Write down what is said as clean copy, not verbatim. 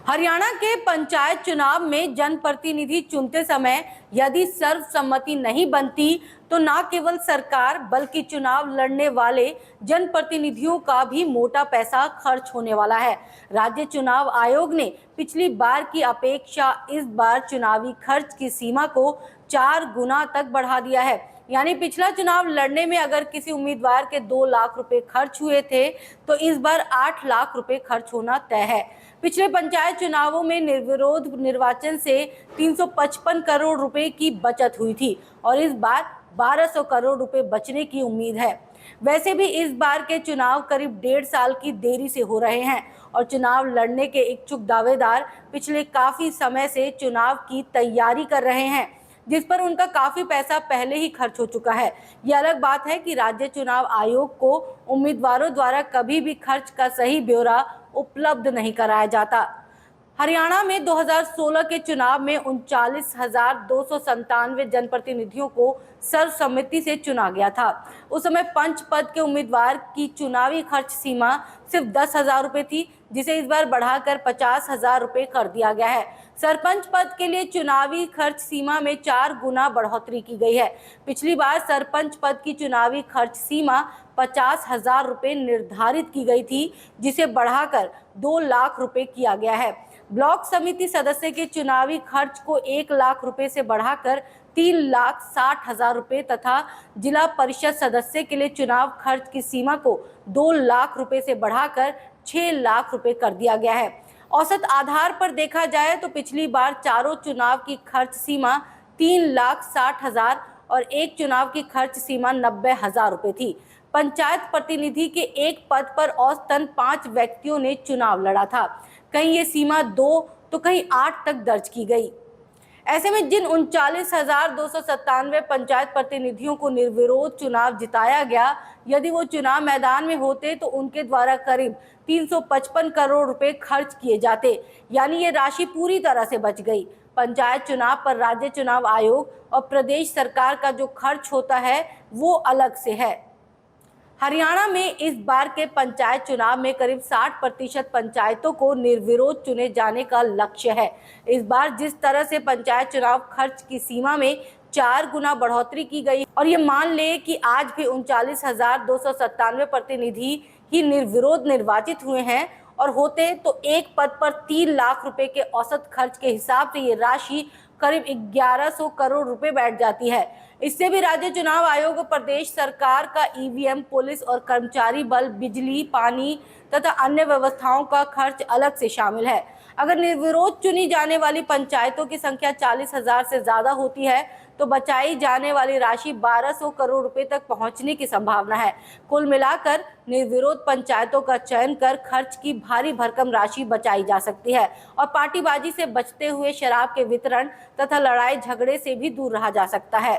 हरियाणा के पंचायत चुनाव में जनप्रतिनिधि चुनते समय यदि सर्वसम्मति नहीं बनती तो न केवल सरकार बल्कि चुनाव लड़ने वाले जनप्रतिनिधियों का भी मोटा पैसा खर्च होने वाला है। राज्य चुनाव आयोग ने पिछली बार की अपेक्षा इस बार चुनावी खर्च की सीमा को 4 गुना तक बढ़ा दिया है। यानी पिछला चुनाव लड़ने में अगर किसी उम्मीदवार के 2 लाख रुपए खर्च हुए थे तो इस बार 8 लाख रुपए खर्च होना तय है। पिछले पंचायत चुनावों में निर्विरोध निर्वाचन से 355 करोड़ रुपए की बचत हुई थी और इस बार 1200 करोड़ रुपए बचने की उम्मीद है। वैसे भी इस बार के चुनाव करीब 1.5 साल की देरी से हो रहे हैं और चुनाव लड़ने के इच्छुक दावेदार पिछले काफी समय से चुनाव की तैयारी कर रहे हैं, जिस पर उनका काफी पैसा पहले ही खर्च हो चुका है। यह अलग बात है कि राज्य चुनाव आयोग को उम्मीदवारों द्वारा कभी भी खर्च का सही ब्यौरा उपलब्ध नहीं कराया जाता। हरियाणा में 2016 के चुनाव में 39,297 जनप्रतिनिधियों को सर्वसम्मति से चुना गया था। उस समय पंच पद के उम्मीदवार की चुनावी खर्च सीमा सिर्फ 10,000 रुपए थी, जिसे इस बार बढ़ाकर 50,000 रुपए कर दिया गया है। सरपंच पद के लिए चुनावी खर्च सीमा में 4 गुना बढ़ोतरी की गई है। पिछली बार सरपंच पद की चुनावी खर्च सीमा 50,000 रुपए निर्धारित की गई थी, जिसे बढ़ाकर 2 लाख रुपए किया गया है। ब्लॉक समिति सदस्य के चुनावी खर्च को 1 लाख रुपए से बढ़ाकर 3,60,000 रुपए तथा जिला परिषद सदस्य के लिए चुनाव खर्च की सीमा को 2 लाख रुपए से बढ़ाकर 6 लाख रुपए कर दिया गया है। औसत आधार पर देखा जाए तो पिछली बार चारों चुनाव की खर्च सीमा 3,60,000 और एक चुनाव की खर्च सीमा 90,000 रुपए थी। पंचायत प्रतिनिधि के एक पद पर औसतन 5 व्यक्तियों ने चुनाव लड़ा था। कहीं ये सीमा 2 तो कहीं 8 तक दर्ज की गई। ऐसे में जिन 39,297 पंचायत प्रतिनिधियों को निर्विरोध चुनाव जिताया गया, यदि वो चुनाव मैदान में होते तो उनके द्वारा करीब 355 करोड़ रुपए खर्च किए जाते, यानी ये राशि पूरी तरह से बच गई। पंचायत चुनाव पर राज्य चुनाव आयोग और प्रदेश सरकार का जो खर्च होता है वो अलग से है। हरियाणा में इस बार के पंचायत चुनाव में करीब 60% पंचायतों को निर्विरोध चुने जाने का लक्ष्य है। इस बार जिस तरह से पंचायत चुनाव खर्च की सीमा में 4 गुना बढ़ोतरी की गई और ये मान ले कि आज भी 39,297 प्रतिनिधि ही निर्विरोध निर्वाचित हुए हैं और होते तो एक पद पर 3 लाख रुपए के औसत खर्च के हिसाब से ये राशि करीब 1100 करोड़ रुपए बैठ जाती है। इससे भी राज्य चुनाव आयोग और प्रदेश सरकार का ईवीएम, पुलिस और कर्मचारी बल, बिजली, पानी तथा अन्य व्यवस्थाओं का खर्च अलग से शामिल है। अगर निर्विरोध चुनी जाने वाली पंचायतों की संख्या 40,000 से ज्यादा होती है तो बचाई जाने वाली राशि 1200 करोड़ रुपए तक पहुंचने की संभावना है। कुल मिलाकर निर्विरोध पंचायतों का चयन कर खर्च की भारी भरकम राशि बचाई जा सकती है और पार्टीबाजी से बचते हुए शराब के वितरण तथा लड़ाई झगड़े से भी दूर रहा जा सकता है।